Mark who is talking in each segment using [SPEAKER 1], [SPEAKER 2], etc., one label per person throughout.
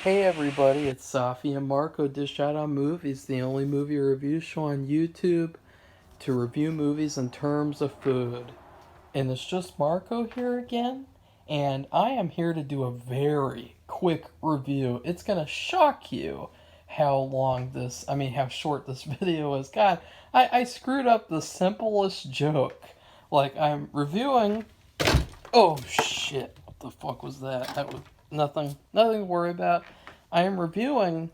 [SPEAKER 1] Hey everybody, it's Safi and Marco Dish Out on Movies, the only movie review show on YouTube to review movies in terms of food. And it's just Marco here again, and I am here to do a very quick review. It's gonna shock you how short this video is. God, I screwed up the simplest joke. Like, I'm reviewing. Oh shit, what the fuck was that? That was nothing to worry about. I am reviewing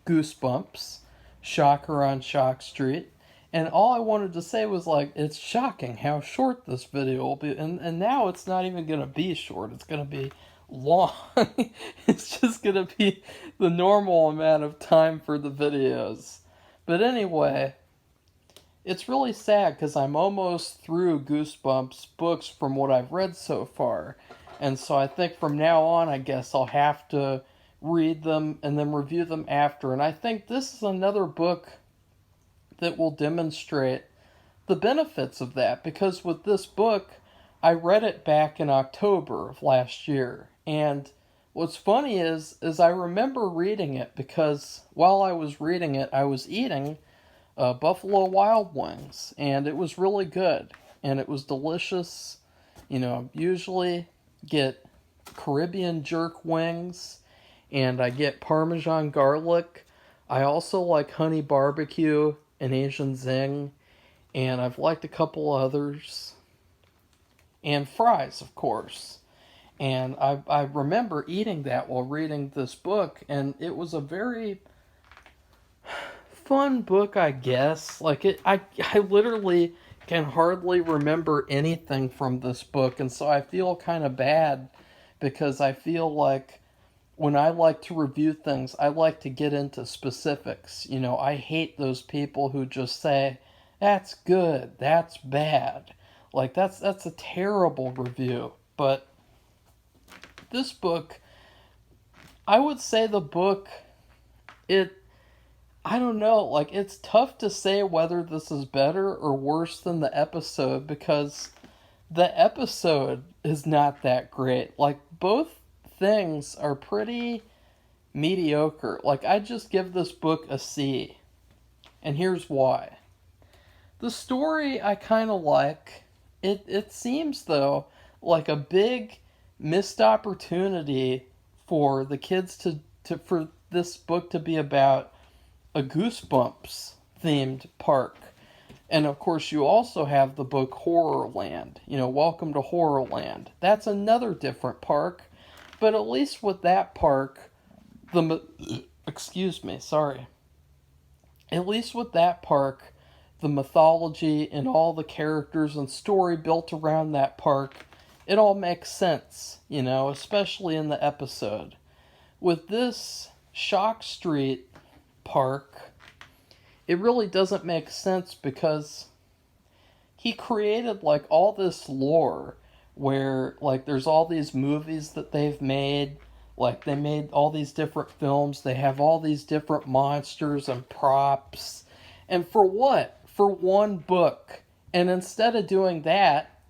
[SPEAKER 1] Goosebumps, Shocker on Shock Street, and all I wanted to say was like, it's shocking how short this video will be, and now it's not even gonna be short. It's gonna be long. It's just gonna be the normal amount of time for the videos. But anyway, it's really sad because I'm almost through Goosebumps books from what I've read so far. And so I think from now on, I guess I'll have to read them and then review them after. And I think this is another book that will demonstrate the benefits of that because with this book, I read it back in October of last year. And what's funny is I remember reading it because while I was reading it, I was eating Buffalo Wild Wings, and it was really good, and it was delicious. Usually get Caribbean jerk wings, and I get Parmesan garlic. I also like honey barbecue and Asian zing, and I've liked a couple others, and fries, of course. And I remember eating that while reading this book, and it was a very fun book, I guess. I literally can hardly remember anything from this book, and so I feel kind of bad because I feel like when I like to review things, I like to get into specifics. I hate those people who just say, "That's good, that's bad." Like that's a terrible review. But this book, I would say the book it I don't know, like it's tough to say whether this is better or worse than the episode because the episode is not that great. Like both things are pretty mediocre. Like I just give this book a C. And here's why. The story I kind of like. It seems though like a big missed opportunity for the kids to for this book to be about a Goosebumps themed park. And of course, you also have the book Horrorland. Welcome to Horrorland. That's another different park, but at least with that park, excuse me, sorry. At least with that park, the mythology and all the characters and story built around that park, it all makes sense, especially in the episode. With this Shock Street park, it really doesn't make sense because he created like all this lore where like there's all these movies that they've made, like they made all these different films, they have all these different monsters and props, and for what? For one book. And instead of doing that,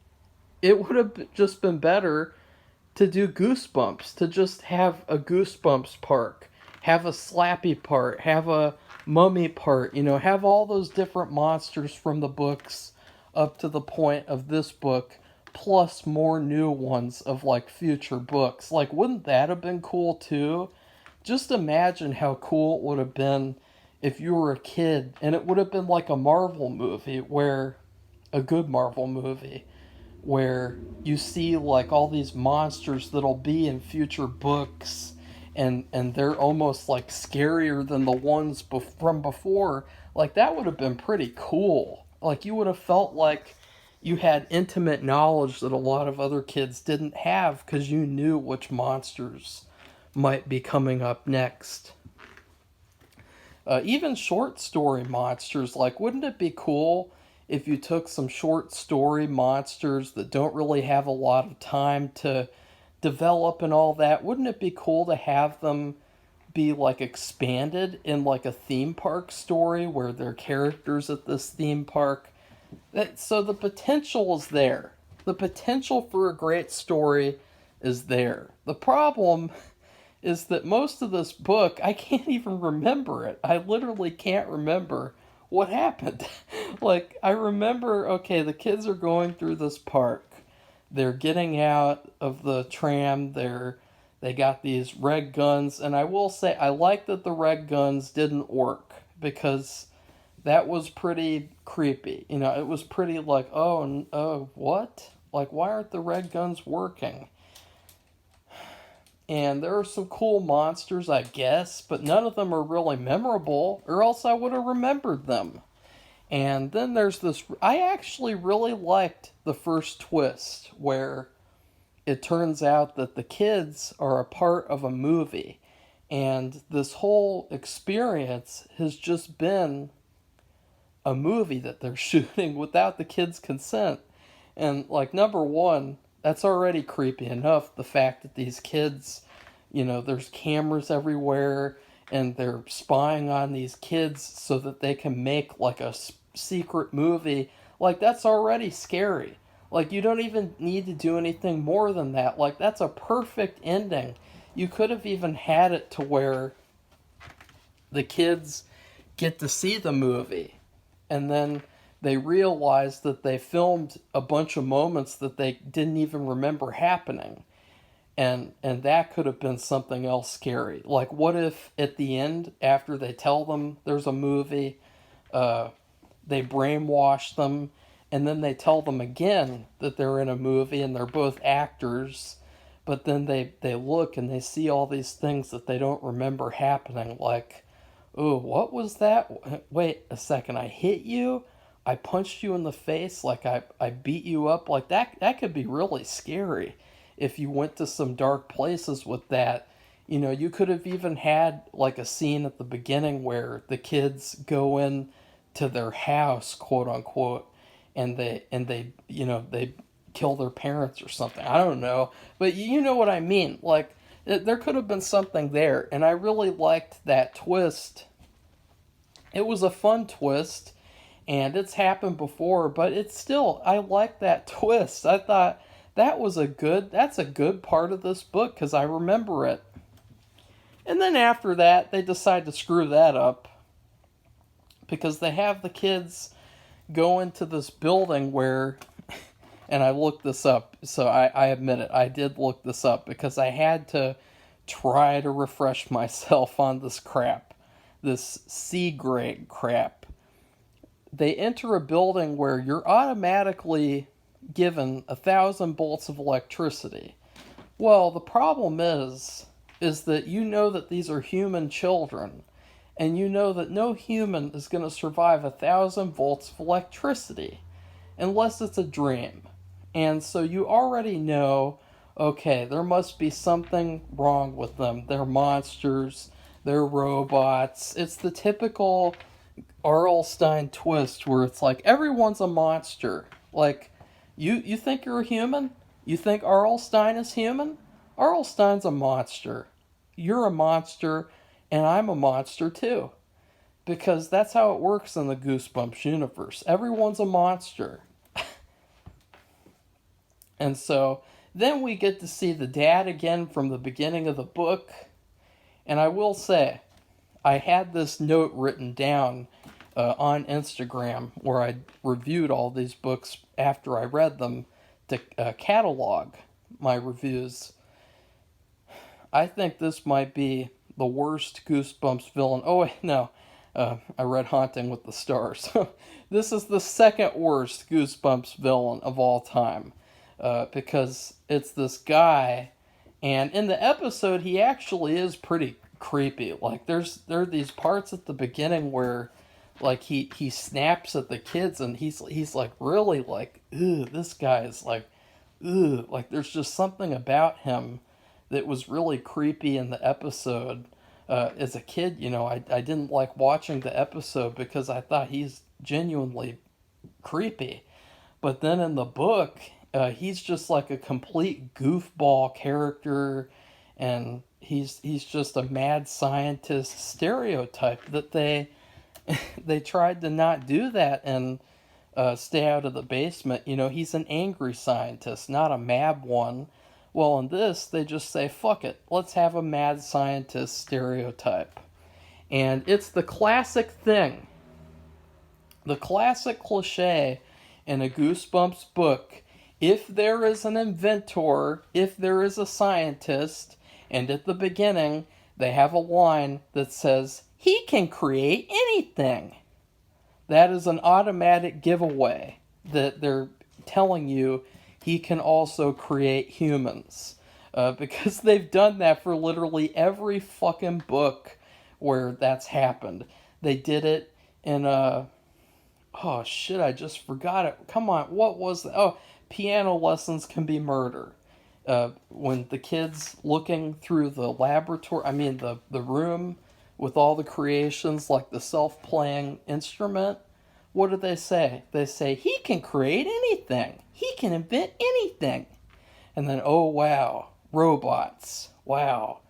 [SPEAKER 1] it would have just been better to do Goosebumps, to just have a Goosebumps park, have a Slappy part, have a Mummy part, have all those different monsters from the books up to the point of this book, plus more new ones of like future books. Like, wouldn't that have been cool too? Just imagine how cool it would have been if you were a kid and it would have been like a Marvel movie where a good Marvel movie where you see like all these monsters that'll be in future books and they're almost like scarier than the ones from before. Like that would have been pretty cool. Like you would have felt like you had intimate knowledge that a lot of other kids didn't have because you knew which monsters might be coming up next. Even short story monsters, like wouldn't it be cool if you took some short story monsters that don't really have a lot of time to develop and all that? Wouldn't it be cool to have them be like expanded in like a theme park story where they're characters at this theme park? So the potential is there. The potential for a great story is there. The problem is that most of this book, I can't even remember it. I literally can't remember what happened. Like, I remember, okay, the kids are going through this park. They're getting out of the tram. They got these red guns, and I will say I like that the red guns didn't work because that was pretty creepy. You know, it was pretty like, oh, what? Like, why aren't the red guns working? And there are some cool monsters, I guess, but none of them are really memorable, or else I would have remembered them. And then there's this. I actually really liked the first twist where it turns out that the kids are a part of a movie. And this whole experience has just been a movie that they're shooting without the kids' consent. And, like, number one, that's already creepy enough. The fact that these kids, you know, there's cameras everywhere and they're spying on these kids so that they can make, like, a secret movie. Like, that's already scary. Like, you don't even need to do anything more than that. Like, that's a perfect ending. You could have even had it to where the kids get to see the movie and then they realize that they filmed a bunch of moments that they didn't even remember happening. And that could have been something else scary. Like, what if at the end, after they tell them there's a movie, they brainwash them, and then they tell them again that they're in a movie and they're both actors, but then they look and they see all these things that they don't remember happening, like, oh, what was that? Wait a second, I hit you? I punched you in the face, like I beat you up, like that could be really scary if you went to some dark places with that. You know, you could have even had like a scene at the beginning where the kids go in to their house, quote unquote, and they you know, they kill their parents or something. I don't know, but you know what I mean. Like, there could have been something there, and I really liked that twist. It was a fun twist, and it's happened before, but it's still, I like that twist. I thought that's a good part of this book because I remember it. And then after that, they decide to screw that up because they have the kids go into this building where, and I looked this up, so I admit it, I did look this up because I had to try to refresh myself on this crap, this C grade crap. They enter a building where you're automatically given 1,000 volts of electricity. Well, the problem is that you know that these are human children, and you know that no human is going to survive 1,000 volts of electricity unless it's a dream. And so you already know, okay, there must be something wrong with them. They're monsters, they're robots. It's the typical R.L. Stine twist where it's like everyone's a monster. Like, you think you're a human? You think R.L. Stine is human? R.L. Stine's a monster. You're a monster, and I'm a monster too. Because that's how it works in the Goosebumps universe. Everyone's a monster. And so then we get to see the dad again from the beginning of the book. And I will say, I had this note written down on Instagram where I reviewed all these books after I read them to catalog my reviews. I think this might be the worst Goosebumps villain. Oh, wait, no. I read Haunting with the Stars. This is the second worst Goosebumps villain of all time. Because it's this guy, and in the episode, he actually is pretty creepy. Like, there are these parts at the beginning where, like, he snaps at the kids, and he's like really like, ooh, this guy is like, ooh, like there's just something about him that was really creepy in the episode. As a kid, you know, I didn't like watching the episode because I thought he's genuinely creepy. But then in the book, he's just like a complete goofball character, and he's just a mad scientist stereotype that they tried to not do that and Stay Out of the Basement. You know, he's an angry scientist, not a mad one. Well, in this, they just say, fuck it, let's have a mad scientist stereotype. And it's the classic thing, the classic cliche in a Goosebumps book. If there is an inventor, if there is a scientist, and at the beginning they have a line that says, he can create anything. That is an automatic giveaway that they're telling you he can also create humans. Because they've done that for literally every fucking book where that's happened. They did it in oh shit, I just forgot it. Come on, what was that? Oh, piano lessons can be murder. When the kid's looking through the laboratory, the room with all the creations, like the self-playing instrument, what do they say? They say, he can create anything. He can invent anything. And then, oh wow, robots. Wow.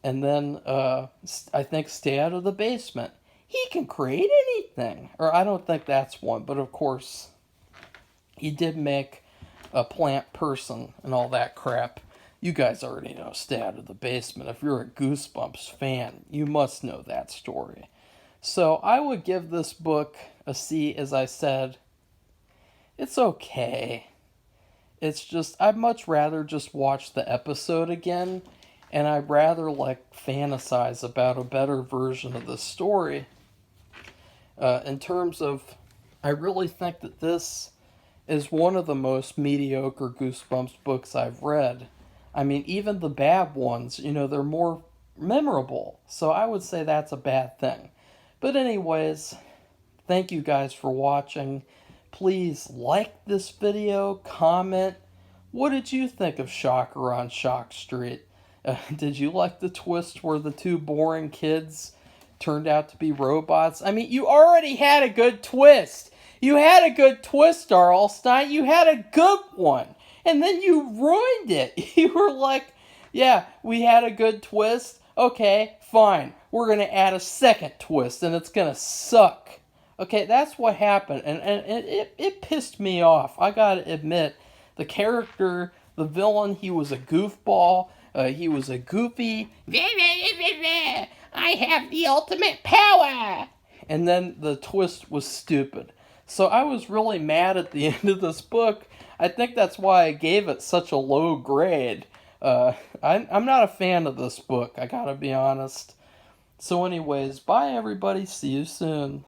[SPEAKER 1] And then, I think, stay out of the basement. He can create anything. Or I don't think that's one, but of course, he did make a plant person and all that crap. You guys already know Stay Out of the Basement. If you're a Goosebumps fan, you must know that story. So I would give this book a C, as I said. It's okay. It's just, I'd much rather just watch the episode again, and I'd rather fantasize about a better version of the story. In terms of, I really think that this is one of the most mediocre Goosebumps books I've read. Even the bad ones, they're more memorable. So I would say that's a bad thing. But anyways, thank you guys for watching. Please like this video, comment. What did you think of Shocker on Shock Street? Did you like the twist where the two boring kids turned out to be robots? You already had a good twist. You had a good twist, R.L. Stine. You had a good one. And then you ruined it. You were like, yeah, we had a good twist. Okay, fine. We're going to add a second twist, and it's going to suck. Okay, that's what happened. And it pissed me off. I got to admit, the character, the villain, he was a goofball. He was a goofy, I have the ultimate power. And then the twist was stupid. So I was really mad at the end of this book. I think that's why I gave it such a low grade. I'm not a fan of this book, I gotta be honest. So anyways, bye everybody, see you soon.